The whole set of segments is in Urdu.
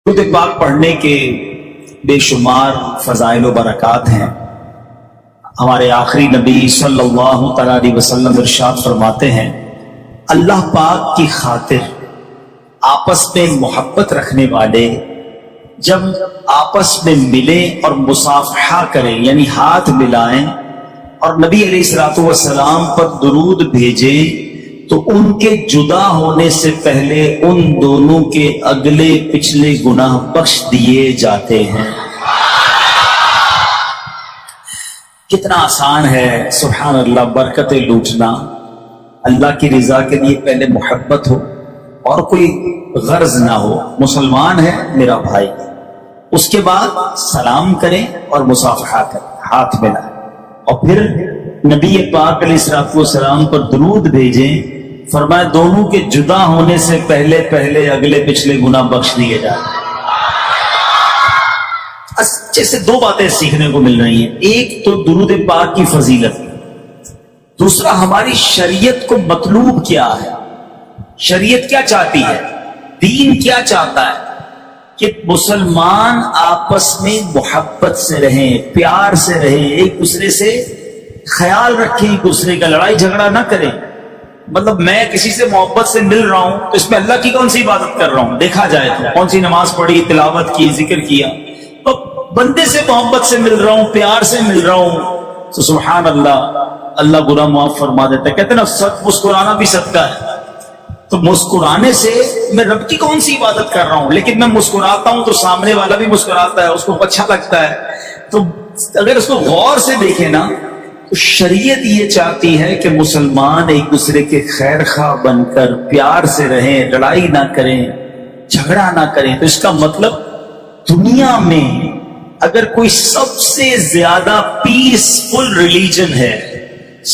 درود پاک پڑھنے کے بے شمار فضائل و برکات ہیں۔ ہمارے آخری نبی صلی اللہ تعالی علیہ وسلم ارشاد فرماتے ہیں، اللہ پاک کی خاطر آپس میں محبت رکھنے والے جب آپس میں ملیں اور مصافحہ کریں، یعنی ہاتھ ملائیں اور نبی علیہ الصلوۃ والسلام پر درود بھیجیں، تو ان کے جدا ہونے سے پہلے ان دونوں کے اگلے پچھلے گناہ بخش دیے جاتے ہیں۔ کتنا آسان ہے سبحان اللہ برکتیں لوٹنا۔ اللہ کی رضا کے لیے پہلے محبت ہو اور کوئی غرض نہ ہو، مسلمان ہے میرا بھائی، اس کے بعد سلام کریں اور مصافحہ کریں، ہاتھ ملائیں، اور پھر نبی پاک علیہ الصلوۃ والسلام پر درود بھیجیں۔ فرمایا دونوں کے جدا ہونے سے پہلے اگلے پچھلے گناہ بخش دیے جائیں۔ اچھے سے دو باتیں سیکھنے کو مل رہی ہیں، ایک تو درود پاک کی فضیلت، دوسرا ہماری شریعت کو مطلوب کیا ہے، شریعت کیا چاہتی ہے، دین کیا چاہتا ہے کہ مسلمان آپس میں محبت سے رہیں، پیار سے رہیں، ایک دوسرے سے خیال رکھیں، ایک دوسرے کا لڑائی جھگڑا نہ کریں۔ مطلب میں کسی سے محبت سے مل رہا ہوں تو اس میں اللہ کی کون سی عبادت کر رہا ہوں، دیکھا جائے تو کون سی نماز پڑھی، تلاوت کی، ذکر کیا، تو بندے سے محبت سے مل رہا ہوں، پیار سے مل رہا ہوں، تو سبحان اللہ، اللہ گناہ معاف فرما دیتا ہے۔ کہتے ہیں نا مسکرانا بھی صدقہ ہے، تو مسکرانے سے میں رب کی کون سی عبادت کر رہا ہوں، لیکن میں مسکراتا ہوں تو سامنے والا بھی مسکراتا ہے، اس کو اچھا لگتا ہے۔ تو اگر اس کو غور سے دیکھیں نا تو شریعت یہ چاہتی ہے کہ مسلمان ایک دوسرے کے خیر خواہ بن کر پیار سے رہیں، لڑائی نہ کریں، جھگڑا نہ کریں۔ تو اس کا مطلب دنیا میں اگر کوئی سب سے زیادہ پیسفل ریلیجن ہے،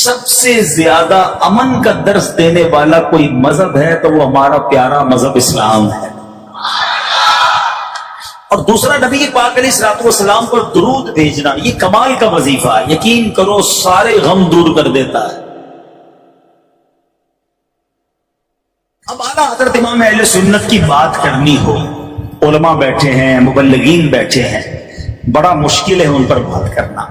سب سے زیادہ امن کا درس دینے والا کوئی مذہب ہے تو وہ ہمارا پیارا مذہب اسلام ہے۔ اور دوسرا نبی پاک علیہ الصلوۃ والسلام پر درود بھیجنا، یہ کمال کا وظیفہ ہے، یقین کرو سارے غم دور کر دیتا ہے۔ اب اعلیٰ حضرت امام اہل سنت کی بات کرنی ہو، علماء بیٹھے ہیں، مبلغین بیٹھے ہیں، بڑا مشکل ہے ان پر بات کرنا،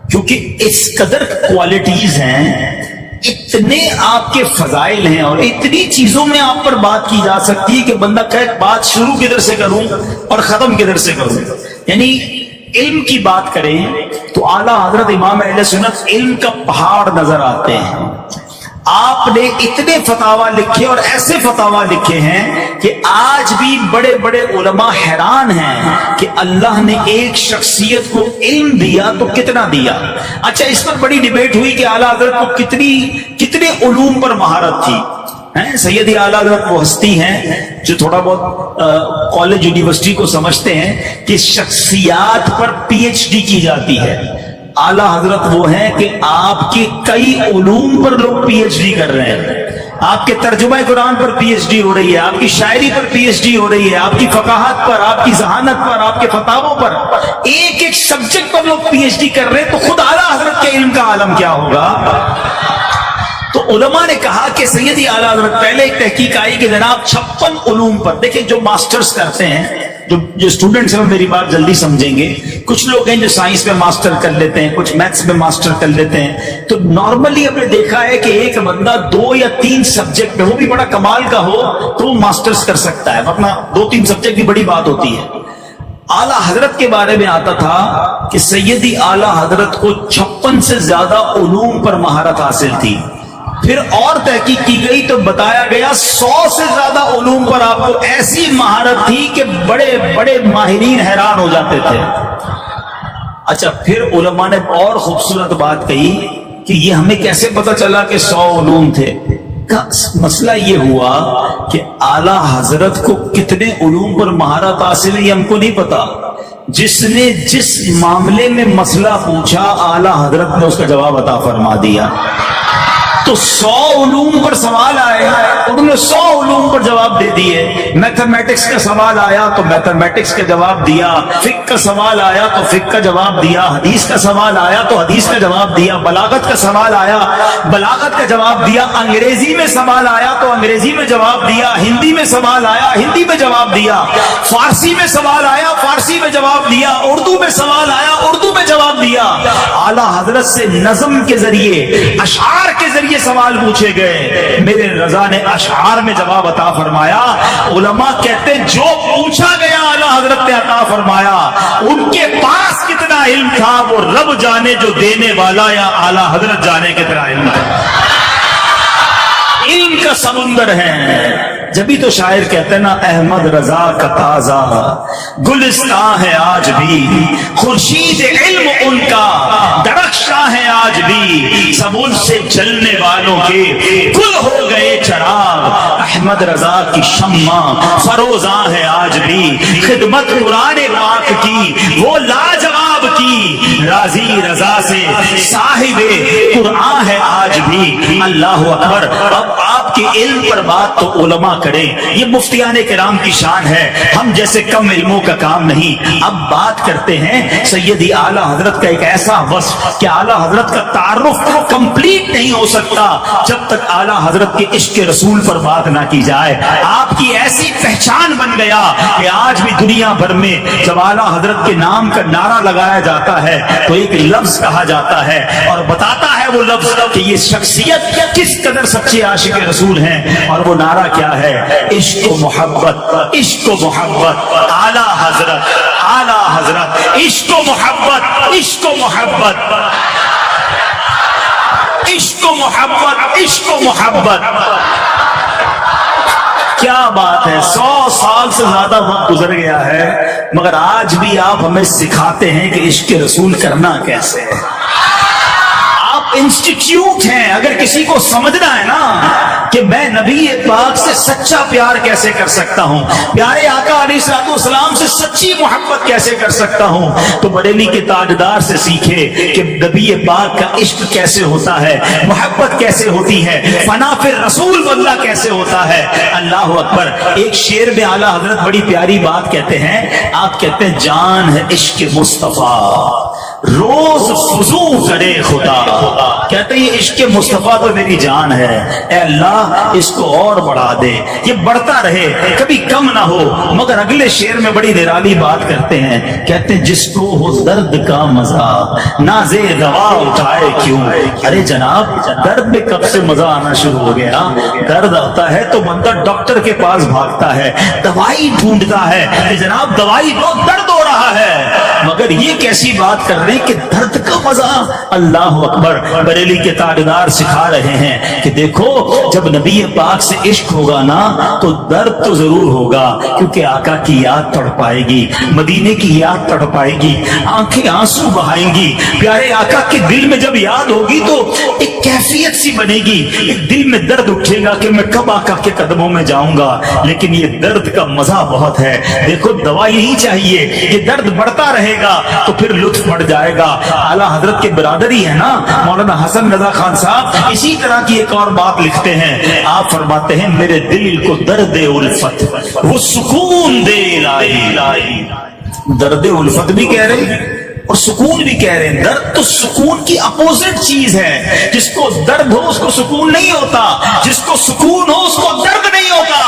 کیونکہ اس قدر کوالٹیز ہیں، اتنے آپ کے فضائل ہیں، اور اتنی چیزوں میں آپ پر بات کی جا سکتی ہے کہ بندہ کہے بات شروع کدھر سے کروں اور ختم کدھر سے کروں۔ یعنی علم کی بات کریں تو اعلیٰ حضرت امام اہل سنت علم کا پہاڑ نظر آتے ہیں۔ آپ نے اتنے فتاوی لکھے اور ایسے فتاوی لکھے ہیں کہ آج بھی بڑے بڑے علماء حیران ہیں کہ اللہ نے ایک شخصیت کو علم دیا تو کتنا دیا۔ اچھا، اس پر بڑی ڈیبیٹ ہوئی کہ اعلیٰ حضرت کو کتنے علوم پر مہارت تھی۔ سیدی اعلیٰ حضرت وہ ہستی ہیں جو تھوڑا بہت کالج یونیورسٹی کو سمجھتے ہیں کہ شخصیات پر پی ایچ ڈی کی جاتی ہے۔ اعلیٰ حضرت وہ ہیں کہ آپ کے کئی علوم پر لوگ پی ایچ ڈی کر رہے ہیں، آپ کے ترجمہ قرآن پر پی ایچ ڈی ہو رہی ہے، آپ کی شاعری پر پی ایچ ڈی ہو رہی ہے، آپ کی فقاہت پر، آپ کی ذہانت پر، آپ کے فتاووں پر، ایک سبجیکٹ پر لوگ پی ایچ ڈی کر رہے ہیں، تو خود اعلیٰ حضرت کے علم کا عالم کیا ہوگا۔ تو علماء نے کہا کہ سیدی اعلیٰ حضرت، پہلے ایک تحقیق آئی کہ جناب 56 علوم پر، دیکھیں جو ماسٹرز کرتے ہیں، جو اسٹوڈنٹس ہیں میری بات جلدی سمجھیں گے، کچھ لوگ ہیں جو سائنس میں ماسٹر کر لیتے ہیں، کچھ میتھس میں ماسٹر کر لیتے ہیں، تو نارملی ہم نے دیکھا ہے کہ ایک بندہ 2 یا 3 سبجیکٹ میں، وہ بھی بڑا کمال کا ہو تو وہ ماسٹرز کر سکتا ہے، ورنہ 2-3 سبجیکٹ بھی بڑی بات ہوتی ہے۔ اعلیٰ حضرت کے بارے میں آتا تھا کہ سیدی اعلیٰ حضرت کو 56 سے زیادہ علوم پر مہارت حاصل تھی۔ پھر اور تحقیق کی گئی تو بتایا گیا 100 سے زیادہ علوم پر آپ کو ایسی مہارت تھی کہ بڑے بڑے ماہرین حیران ہو جاتے تھے۔ اچھا، پھر علماء نے اور خوبصورت بات کہی کہ یہ ہمیں کیسے پتا چلا کہ 100 علوم تھے۔ مسئلہ یہ ہوا کہ اعلیٰ حضرت کو کتنے علوم پر مہارت حاصل ہے یہ ہم کو نہیں پتا، جس نے جس معاملے میں مسئلہ پوچھا اعلیٰ حضرت نے اس کا جواب عطا فرما دیا۔ تو 100 علوم پر سوال آئے، انہوں نے 100 علوم پر جواب دے دیے۔ میتھمیٹکس کا سوال آیا تو میتھمیٹکس کا جواب دیا، فقہ کا سوال آیا تو فقہ کا جواب دیا، حدیث کا سوال آیا تو حدیث کا جواب دیا، بلاغت کا سوال آیا بلاغت کا جواب دیا، انگریزی میں سوال آیا تو انگریزی میں جواب دیا، ہندی میں سوال آیا ہندی میں جواب دیا، فارسی میں سوال آیا فارسی میں جواب دیا، اردو میں سوال آیا اردو میں جواب دیا۔ اعلیٰ حضرت سے نظم کے ذریعے، اشعار کے ذریعے سوال پوچھے گئے، میرے رضا نے اشعار میں جواب عطا فرمایا۔ علماء کہتے ہیں جو پوچھا گیا اعلیٰ حضرت نے عطا فرمایا۔ ان کے پاس کتنا علم تھا وہ رب جانے، جو دینے والا یا اعلیٰ حضرت جانے کتنا علم ہے۔ علم کا سمندر ہے۔ جبھی تو شاعر کہتے ہیں نا، احمد رضا کا تازہ گلستان ہے آج بھی، خورشید علم ان کا درخشاں ہے آج بھی، سب ان سے جلنے والوں کے گل ہو گئے چراغ، احمد رضا کی شمع فروزاں ہے آج بھی، خدمت قرآن پاک کی وہ لاجواب کی، راضی رضا سے صاحب قرآن ہے آج بھی۔ اللہ اکبر۔ اب آپ کے علم پر بات تو علماء کریں، یہ مفتیان کرام کی شان ہے، ہم جیسے کم علموں کا کام نہیں۔ اب بات کرتے ہیں سیدی اعلیٰ حضرت کا ایک ایسا وصف کہ اعلیٰ حضرت کا تعارف کمپلیٹ نہیں ہو سکتا جب تک اعلیٰ حضرت کے عشق رسول پر بات نہ کی جائے۔ آپ کی ایسی پہچان بن گیا کہ آج بھی دنیا بھر میں جب اعلیٰ حضرت کے نام کا نعرہ لگایا جاتا ہے تو ایک لفظ کہا جاتا ہے اور بتاتا ہے وہ لفظ کہ یہ شخصیت کس قدر سچے عاشق رسول ہیں، اور وہ نعرہ کیا ہے؟ عشق و محبت، عشق و محبت، اعلیٰ حضرت، اعلیٰ حضرت، عشق و محبت، عشق و محبت، عشق و محبت، عشق و محبت۔ کیا بات ہے، 100 سال سے زیادہ وقت گزر گیا ہے مگر آج بھی آپ ہمیں سکھاتے ہیں کہ عشق رسول کرنا کیسے ہے۔ انسٹیٹیوٹ ہیں، اگر کسی کو سمجھنا ہے نا کہ میں نبی پاک سے سچا پیار کیسے کر سکتا ہوں، پیارے آقا علیہ الصلوۃ والسلام سے سچی محبت کیسے کر سکتا ہوں، تو بریلی کے تاجدار سے سیکھے کہ نبی پاک کا عشق کیسے ہوتا ہے، محبت کیسے ہوتی ہے، فنا فی رسول اللہ کیسے ہوتا ہے۔ اللہ اکبر۔ ایک شعر میں اعلیٰ حضرت بڑی پیاری بات کہتے ہیں، آپ کہتے ہیں جان ہے عشق مصطفیٰ روز فضو کرے خدا، کہتے ہیں یہ عشق مصطفیٰ تو میری جان ہے، اے اللہ اس کو اور بڑھا دے، یہ بڑھتا رہے کبھی کم نہ ہو۔ مگر اگلے شعر میں بڑی نرالی بات کرتے ہیں، کہتے ہیں جس کو ہو درد کا مزہ نازے دوا اٹھائے کیوں۔ ارے جناب درد میں کب سے مزہ آنا شروع ہو گیا؟ درد آتا ہے تو بندہ ڈاکٹر کے پاس بھاگتا ہے، دوائی ڈھونڈتا ہے کہ جناب دوائی دو، درد ہو رہا ہے۔ مگر یہ کیسی بات کر رہے ہیں کہ درد کا مزہ۔ اللہ اکبر۔ بریلی کے تاجدار سکھا رہے ہیں کہ دیکھو جب نبی پاک سے عشق ہوگا نا تو درد تو ضرور ہوگا، کیونکہ آقا کی یاد تڑپائے گی، مدینے کی یاد تڑپائے گی، آنکھیں آنسو بہائیں گی۔ پیارے آقا کے دل میں جب یاد ہوگی تو ایک کیفیت سی بنے گی، ایک دل میں درد اٹھے گا کہ میں کب آقا کے قدموں میں جاؤں گا۔ لیکن یہ درد کا مزہ بہت ہے، دیکھو دوا نہیں چاہیے، یہ درد بڑھتا رہے گا تو پھر لطف بڑھ جائے گا۔ اعلیٰ حضرت کے برادری ہے نا مولانا حسن رضا خان صاحب، اسی طرح کی ایک اور بات لکھتے ہیں، آپ فرماتے ہیں میرے دل کو درد الفت وہ سکون دے الہی۔ درد الفت بھی کہہ رہے اور سکون بھی کہہ رہے ہیں۔ درد تو سکون کی اپوزٹ چیز ہے، جس کو درد ہو اس کو سکون نہیں ہوتا، جس کو سکون ہو اس کو درد نہیں ہوتا۔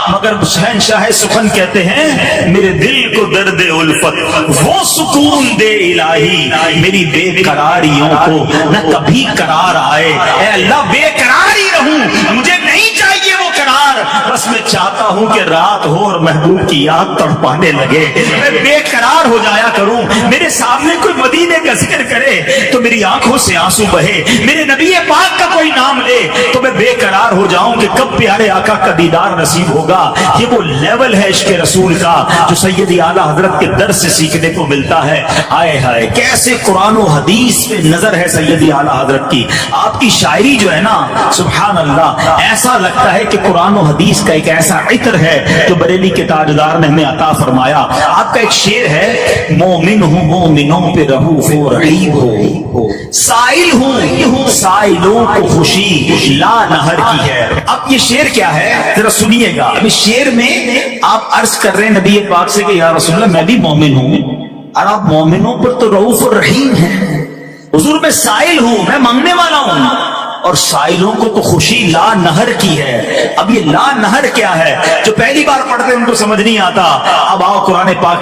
مگر شہنشاہ سخن کہتے ہیں میرے دل کو درد الفت وہ سکون دے الہی، میری بے قراریوں کو نہ کبھی قرار آئے۔ اے اللہ بے قرار ہی رہوں، مجھے نہیں چاہیے وہ قرار، بس میں چاہتا ہوں کہ رات ہو اور محبوب کی یاد تڑپانے لگے، میں بے قرار ہو جایا کروں، میرے سامنے کوئی مدینے کا ذکر کرے تو میری آنکھوں سے آنسو بہے، میرے نبی پاک کا کوئی نام لے تو میں بے قرار ہو جاؤں کہ کب پیارے آقا کا دیدار نصیب ہوگا۔ یہ وہ لیول ہے عشق رسول کا جو سیدی اعلیٰ حضرت کے در سے سیکھنے کو ملتا ہے۔ آئے ہائے کیسے قرآن و حدیث پہ نظر ہے سیدی اعلیٰ حضرت کی۔ آپ کی شاعری جو ہے نا سبحان اللہ، ایسا لگتا ہے کہ قرآن و حدیث کا ایک ایسا عطر ہے جو بریلی کے تاجدار نے ہمیں عطا فرمایا. آپ کا ایک شعر ہے, مومن ہوں مومنوں پہ رؤوف و رحیم ہو, سائل ہوں سائلوں کو خوشی لا نہر کی ہے. اب یہ شعر کیا ہے ذرا سنیے گا. اب اس شعر میں آپ عرض کر رہے ہیں نبی پاک سے کہ یا رسول اللہ میں بھی مومن ہوں, اور آپ مومنوں پر تو رؤوف و رحیم ہیں. حضور میں سائل ہوں, میں مانگنے والا ہوں, اور سائلوں کو تو خوشی لا نہر کی ہے. اب یہ لا نہر کیا ہے؟ جو پہلی بار پڑھتے ہیں ان کو سمجھ نہیں آتا. اب آؤ قرآن پاک